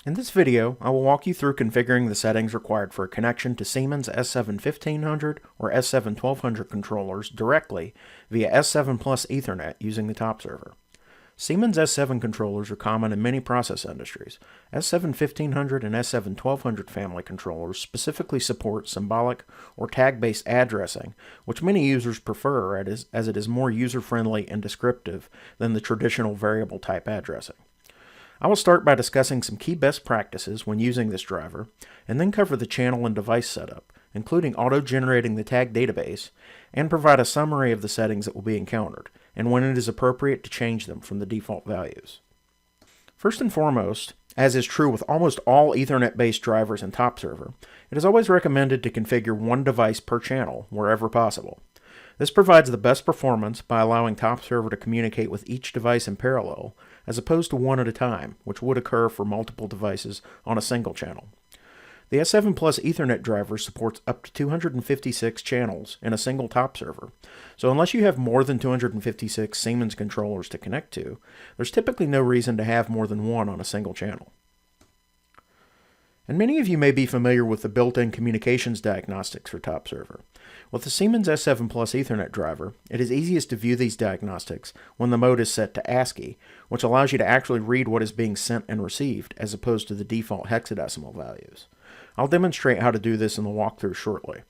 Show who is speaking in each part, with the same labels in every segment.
Speaker 1: In this video, I will walk you through configuring the settings required for a connection to Siemens S7-1500 or S7-1200 controllers directly via S7 Plus Ethernet using the top server. Siemens S7 controllers are common in many process industries. S7-1500 and S7-1200 family controllers specifically support symbolic or tag-based addressing, which many users prefer as it is more user-friendly and descriptive than the traditional variable type addressing. I will start by discussing some key best practices when using this driver, and then cover the channel and device setup, including auto-generating the tag database, and provide a summary of the settings that will be encountered, and when it is appropriate to change them from the default values. First and foremost, as is true with almost all Ethernet-based drivers in top server, it is always recommended to configure one device per channel wherever possible. This provides the best performance by allowing top server to communicate with each device in parallel, as opposed to one at a time, which would occur for multiple devices on a single channel. The S7 Plus Ethernet driver supports up to 256 channels in a single top server, so unless you have more than 256 Siemens controllers to connect to, there's typically no reason to have more than one on a single channel. And many of you may be familiar with the built-in communications diagnostics for top server. With the Siemens S7 Plus Ethernet driver, it is easiest to view these diagnostics when the mode is set to ASCII, which allows you to actually read what is being sent and received as opposed to the default hexadecimal values. I'll demonstrate how to do this in the walkthrough shortly.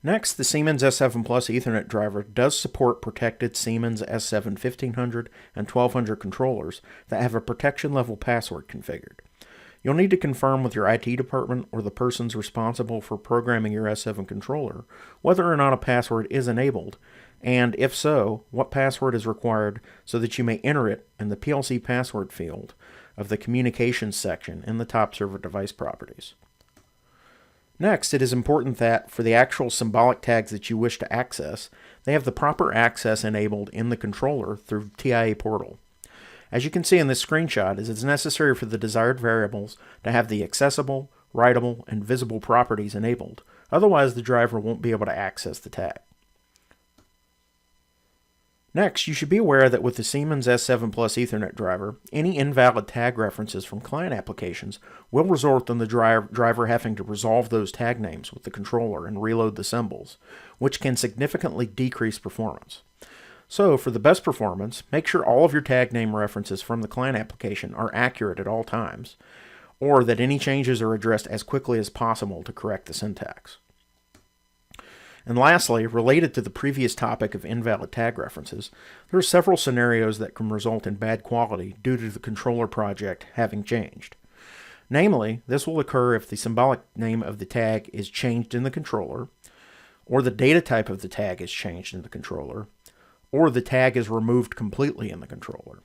Speaker 1: Next, the Siemens S7 Plus Ethernet driver does support protected Siemens S7-1500 and 1200 controllers that have a protection level password configured. You'll need to confirm with your IT department or the persons responsible for programming your S7 controller whether or not a password is enabled, and if so, what password is required so that you may enter it in the PLC password field of the communications section in the top server device properties. Next, it is important that for the actual symbolic tags that you wish to access, they have the proper access enabled in the controller through TIA portal. As you can see in this screenshot, it is necessary for the desired variables to have the accessible, writable, and visible properties enabled. Otherwise, the driver won't be able to access the tag. Next, you should be aware that with the Siemens S7 Plus Ethernet driver, any invalid tag references from client applications will result in the driver having to resolve those tag names with the controller and reload the symbols, which can significantly decrease performance. So, for the best performance, make sure all of your tag name references from the client application are accurate at all times, or that any changes are addressed as quickly as possible to correct the syntax. And lastly, related to the previous topic of invalid tag references, there are several scenarios that can result in bad quality due to the controller project having changed. Namely, this will occur if the symbolic name of the tag is changed in the controller, or the data type of the tag is changed in the controller, or the tag is removed completely in the controller,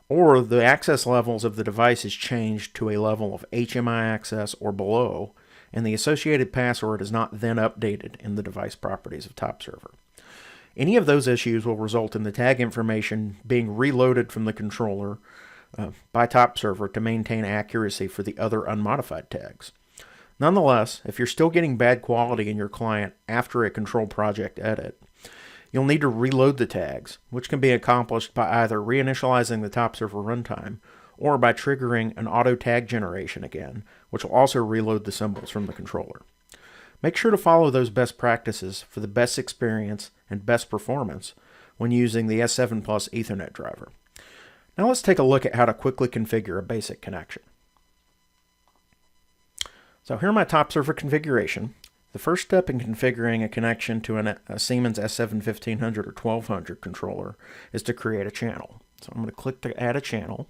Speaker 1: or the access levels of the device is changed to a level of HMI access or below, and the associated password is not then updated in the device properties of top server. Any of those issues will result in the tag information being reloaded from the controller by top server to maintain accuracy for the other unmodified tags. Nonetheless, if you're still getting bad quality in your client after a control project edit, you'll need to reload the tags, which can be accomplished by either reinitializing the top server runtime or by triggering an auto tag generation again, which will also reload the symbols from the controller. Make sure to follow those best practices for the best experience and best performance when using the S7 Plus Ethernet driver. Now let's take a look at how to quickly configure a basic connection. So here in my top server configuration, the first step in configuring a connection to a Siemens S7-1500 or 1200 controller is to create a channel. So I'm going to click to add a channel.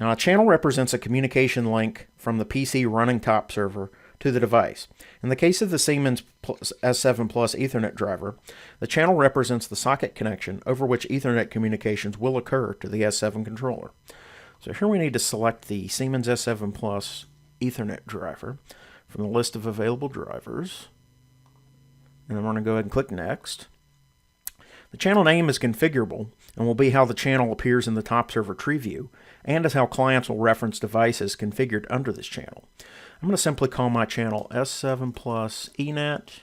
Speaker 1: Now a channel represents a communication link from the PC running top server to the device. In the case of the Siemens S7 Plus Ethernet driver, the channel represents the socket connection over which Ethernet communications will occur to the S7 controller. So here we need to select the Siemens S7 Plus Ethernet driver from the list of available drivers, and I'm going to go ahead and click Next. The channel name is configurable and will be how the channel appears in the top server tree view, and is how clients will reference devices configured under this channel. I'm going to simply call my channel S7 Plus ENET,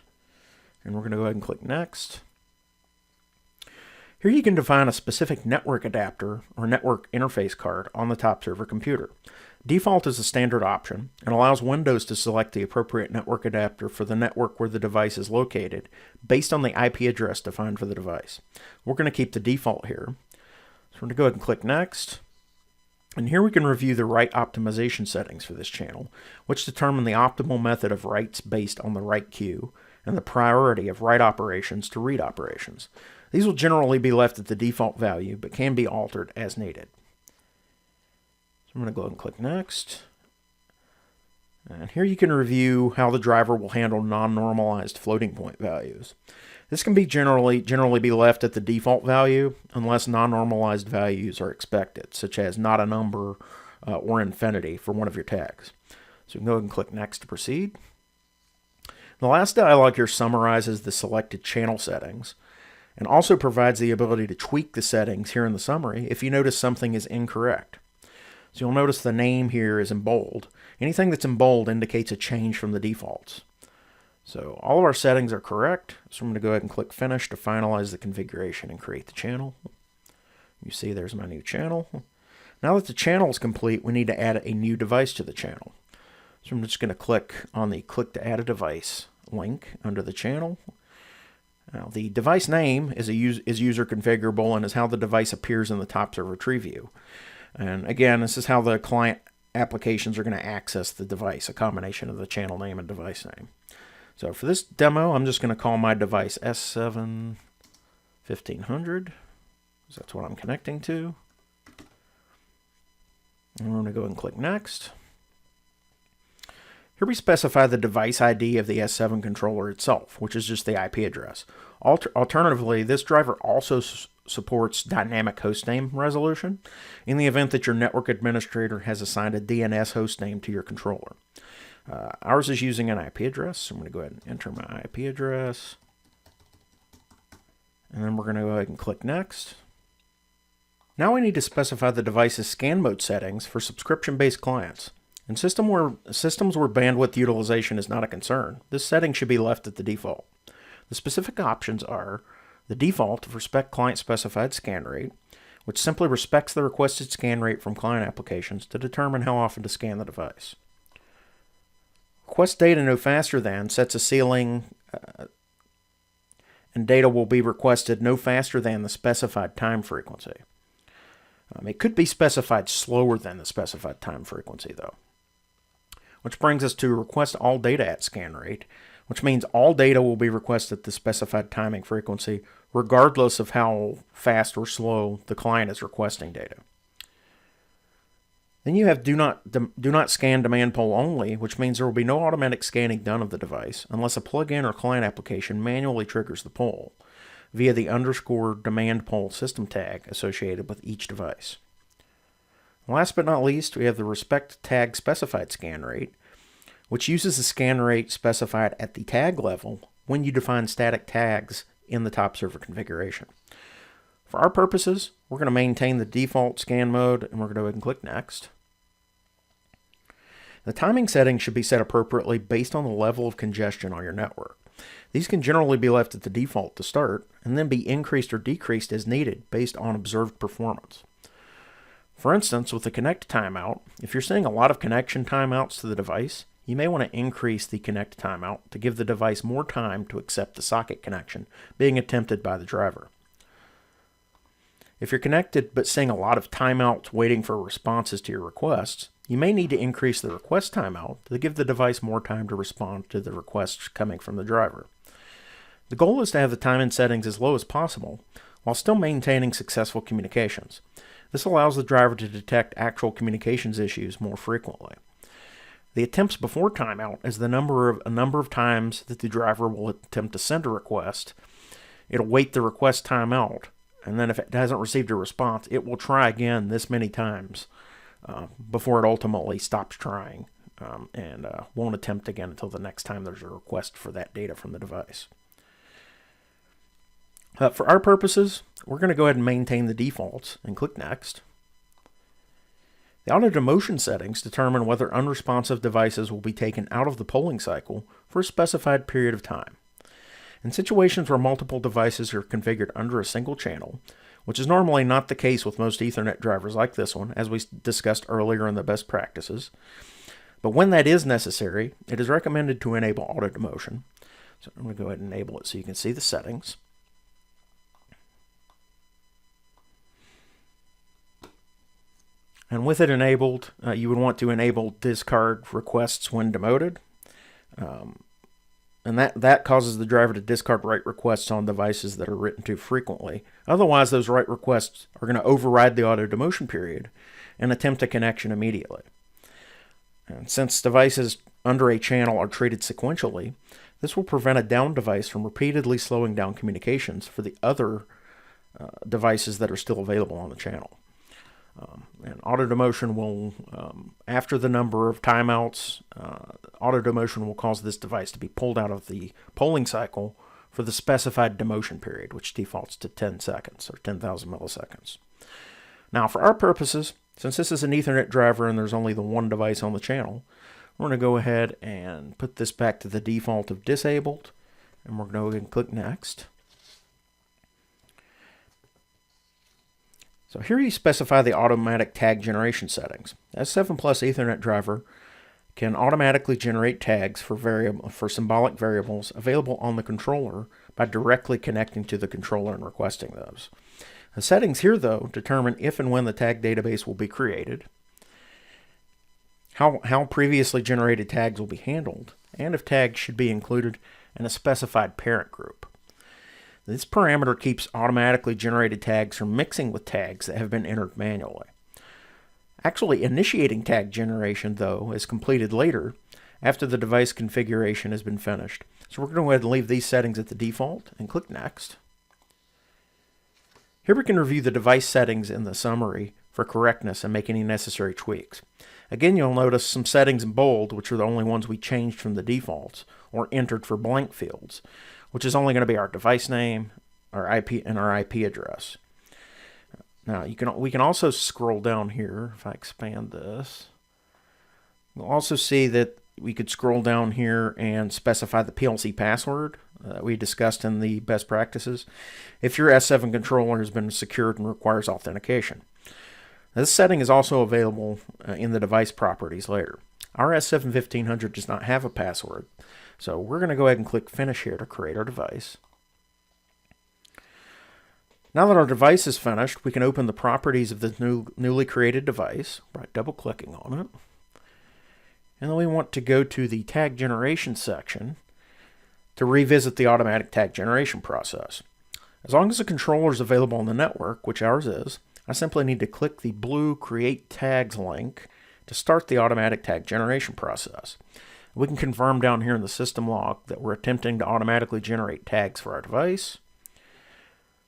Speaker 1: and we're going to go ahead and click Next. Here you can define a specific network adapter or network interface card on the top server computer. Default is a standard option and allows Windows to select the appropriate network adapter for the network where the device is located based on the IP address defined for the device. We're going to keep the default here. So we're going to go ahead and click Next. And here we can review the write optimization settings for this channel, which determine the optimal method of writes based on the write queue and the priority of write operations to read operations. These will generally be left at the default value, but can be altered as needed. So I'm going to go ahead and click Next. And here you can review how the driver will handle non-normalized floating point values. This can be generally be left at the default value unless non-normalized values are expected, such as not a number or infinity for one of your tags. So you can go ahead and click Next to proceed. The last dialog here summarizes the selected channel settings and also provides the ability to tweak the settings here in the summary if you notice something is incorrect. So you'll notice the name here is in bold. Anything that's in bold indicates a change from the defaults. So all of our settings are correct, so I'm going to go ahead and click Finish to finalize the configuration and create the channel. You see there's my new channel. Now that the channel is complete, we need to add a new device to the channel. So I'm just going to click on the Click to Add a Device link under the channel. Now the device name is user configurable and is how the device appears in the top server tree view. And again, this is how the client applications are going to access the device, a combination of the channel name and device name. So for this demo, I'm just going to call my device S7-1500, because that's what I'm connecting to. And I'm going to go and click Next. Here we specify the device ID of the S7 controller itself, which is just the IP address. Alternatively, this driver also supports dynamic hostname resolution in the event that your network administrator has assigned a DNS hostname to your controller. Ours is using an IP address, so I'm going to go ahead and enter my IP address. And then we're going to go ahead and click Next. Now we need to specify the device's scan mode settings for subscription-based clients. In systems where bandwidth utilization is not a concern, this setting should be left at the default. The specific options are the default for client-specified scan rate, which simply respects the requested scan rate from client applications to determine how often to scan the device. Request data no faster than sets a ceiling, and data will be requested no faster than the specified time frequency. It could be specified slower than the specified time frequency, though. Which brings us to request all data at scan rate, which means all data will be requested at the specified timing frequency, regardless of how fast or slow the client is requesting data. Then you have do not scan demand poll only, which means there will be no automatic scanning done of the device unless a plugin or client application manually triggers the poll via the _demand poll system tag associated with each device. Last but not least, we have the respect tag specified scan rate, which uses the scan rate specified at the tag level when you define static tags in the top server configuration. For our purposes, we're going to maintain the default scan mode, and we're going to go ahead and click Next. The timing settings should be set appropriately based on the level of congestion on your network. These can generally be left at the default to start, and then be increased or decreased as needed based on observed performance. For instance, with the connect timeout, if you're seeing a lot of connection timeouts to the device, you may want to increase the connect timeout to give the device more time to accept the socket connection being attempted by the driver. If you're connected but seeing a lot of timeouts waiting for responses to your requests, you may need to increase the request timeout to give the device more time to respond to the requests coming from the driver. The goal is to have the timing settings as low as possible while still maintaining successful communications. This allows the driver to detect actual communications issues more frequently. The attempts before timeout is a number of times that the driver will attempt to send a request. It'll wait the request timeout, and then if it hasn't received a response, it will try again this many times before it ultimately stops trying and won't attempt again until the next time there's a request for that data from the device. For our purposes, we're going to go ahead and maintain the defaults and click Next. The auto demotion settings determine whether unresponsive devices will be taken out of the polling cycle for a specified period of time. In situations where multiple devices are configured under a single channel, which is normally not the case with most Ethernet drivers like this one, as we discussed earlier in the best practices, but when that is necessary, it is recommended to enable auto demotion. So I'm going to go ahead and enable it so you can see the settings. And with it enabled, you would want to enable discard requests when demoted. And that causes the driver to discard write requests on devices that are written to frequently. Otherwise, those write requests are going to override the auto demotion period and attempt a connection immediately. And since devices under a channel are treated sequentially, this will prevent a down device from repeatedly slowing down communications for the other devices that are still available on the channel. And auto demotion will, after the number of timeouts, auto demotion will cause this device to be pulled out of the polling cycle for the specified demotion period, which defaults to 10 seconds or 10,000 milliseconds. Now, for our purposes, since this is an Ethernet driver and there's only the one device on the channel, we're going to go ahead and put this back to the default of disabled, and we're going to go ahead and click Next. So here you specify the automatic tag generation settings. S7 Plus Ethernet driver can automatically generate tags for symbolic variables available on the controller by directly connecting to the controller and requesting those. The settings here, though, determine if and when the tag database will be created, how previously generated tags will be handled, and if tags should be included in a specified parent group. This parameter keeps automatically generated tags from mixing with tags that have been entered manually. Actually, initiating tag generation, though, is completed later after the device configuration has been finished. So we're going to go ahead and leave these settings at the default and click Next. Here we can review the device settings in the summary for correctness and make any necessary tweaks. Again, you'll notice some settings in bold, which are the only ones we changed from the defaults or entered for blank fields, which is only going to be our device name, our IP, and our IP address. Now, we can also scroll down here. If I expand this, you'll also see that we could scroll down here and specify the PLC password that we discussed in the best practices if your S7 controller has been secured and requires authentication. This setting is also available in the device properties later. Our S7-1500 does not have a password, so we're going to go ahead and click Finish here to create our device. Now that our device is finished, we can open the properties of the newly created device by double-clicking on it. And then we want to go to the tag generation section to revisit the automatic tag generation process. As long as the controller is available on the network, which ours is, I simply need to click the blue Create Tags link to start the automatic tag generation process. We can confirm down here in the system log that we're attempting to automatically generate tags for our device.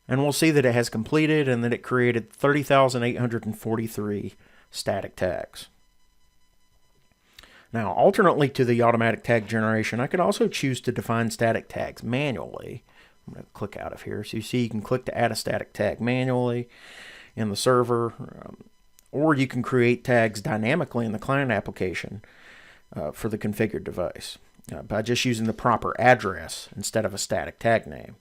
Speaker 1: And we'll see that it has completed and that it created 30,843 static tags. Now, alternately to the automatic tag generation, I could also choose to define static tags manually. I'm going to click out of here. So you see you can click to add a static tag manually in the server, or you can create tags dynamically in the client application for the configured device by just using the proper address instead of a static tag name.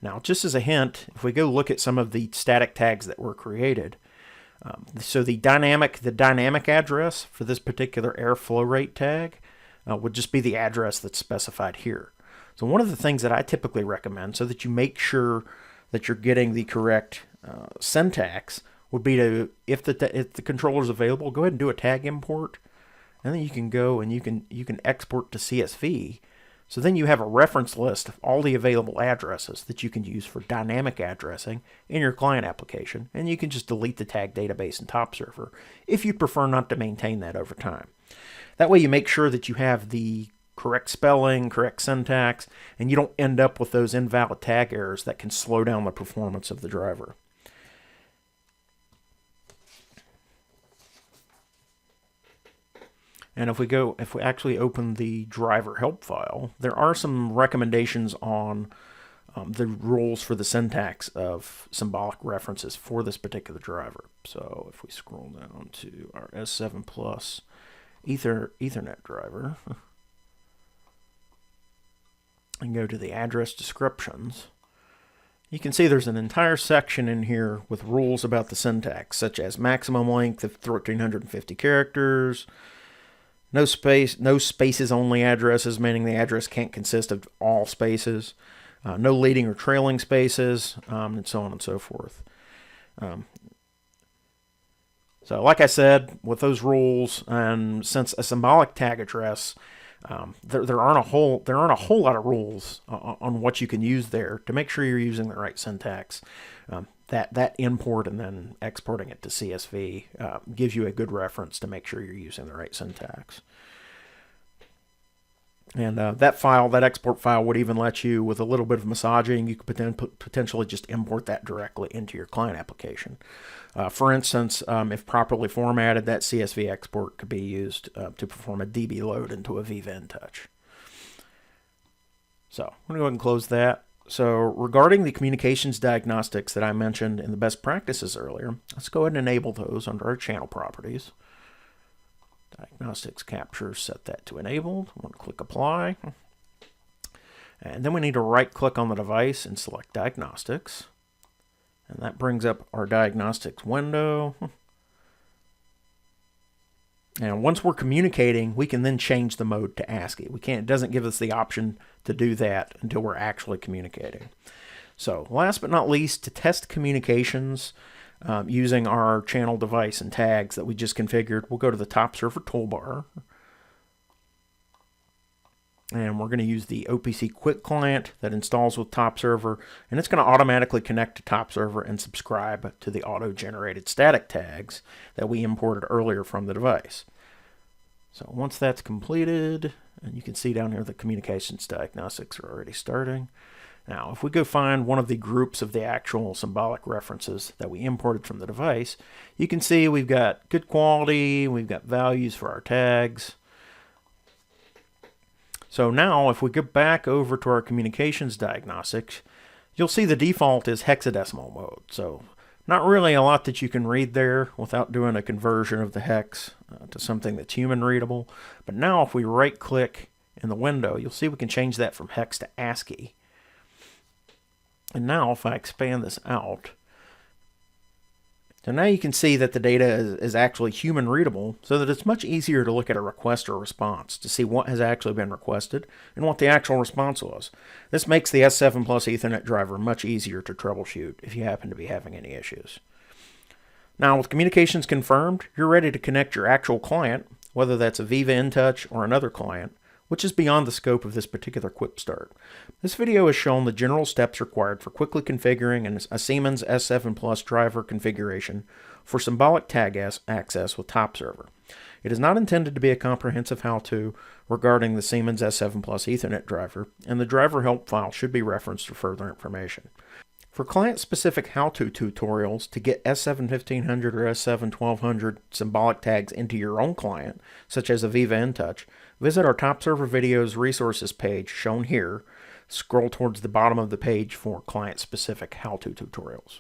Speaker 1: Now, just as a hint, if we go look at some of the static tags that were created, so the dynamic address for this particular airflow rate tag would just be the address that's specified here. So one of the things that I typically recommend so that you make sure that you're getting the correct syntax would be to, if the controller is available, go ahead and do a tag import, and then you can go and you can export to CSV. So then you have a reference list of all the available addresses that you can use for dynamic addressing in your client application, and you can just delete the tag database in top server if you prefer not to maintain that over time. That way you make sure that you have the correct spelling, correct syntax, and you don't end up with those invalid tag errors that can slow down the performance of the driver. And if we actually open the driver help file, there are some recommendations on the rules for the syntax of symbolic references for this particular driver. So if we scroll down to our S7 Plus Ethernet driver, and go to the address descriptions, you can see there's an entire section in here with rules about the syntax, such as maximum length of 1,350 characters, no spaces only addresses, meaning the address can't consist of all spaces, no leading or trailing spaces, and so on and so forth. So like I said, with those rules, and since a symbolic tag address, there aren't a whole lot of rules on what you can use there to make sure you're using the right syntax. That import and then exporting it to CSV gives you a good reference to make sure you're using the right syntax. And that export file would even let you, with a little bit of massaging, you could potentially just import that directly into your client application. For instance, if properly formatted, that CSV export could be used to perform a DB load into AVEVA InTouch. So I'm going to go ahead and close that. So regarding the communications diagnostics that I mentioned in the best practices earlier, let's go ahead and enable those under our channel properties. Diagnostics capture, set that to enabled. I'm going to click apply. And then we need to right click on the device and select diagnostics. And that brings up our diagnostics window. And once we're communicating, we can then change the mode to ASCII. It doesn't give us the option to do that until we're actually communicating. So last but not least, to test communications using our channel device and tags that we just configured, we'll go to the top server toolbar. And we're going to use the OPC Quick Client that installs with Top Server, and it's going to automatically connect to Top Server and subscribe to the auto-generated static tags that we imported earlier from the device. So once that's completed, and you can see down here the communications diagnostics are already starting. Now, if we go find one of the groups of the actual symbolic references that we imported from the device, you can see we've got good quality, we've got values for our tags. So now, if we go back over to our communications diagnostics, you'll see the default is hexadecimal mode. So not really a lot that you can read there without doing a conversion of the hex to something that's human readable. But now if we right click in the window, you'll see we can change that from hex to ASCII. And now if I expand this out, so now you can see that the data is actually human readable, so that it's much easier to look at a request or response to see what has actually been requested and what the actual response was. This makes the S7 Plus Ethernet driver much easier to troubleshoot if you happen to be having any issues. Now with communications confirmed, you're ready to connect your actual client, whether that's AVEVA InTouch or another client, which is beyond the scope of this particular quick start. This video has shown the general steps required for quickly configuring a Siemens S7 Plus driver configuration for symbolic tag access with Top Server. It is not intended to be a comprehensive how-to regarding the Siemens S7 Plus Ethernet driver, and the driver help file should be referenced for further information. For client-specific how-to tutorials to get S7-1500 or S7-1200 symbolic tags into your own client, such as AVEVA InTouch, visit our Top Server Videos resources page shown here. Scroll towards the bottom of the page for client-specific how-to tutorials.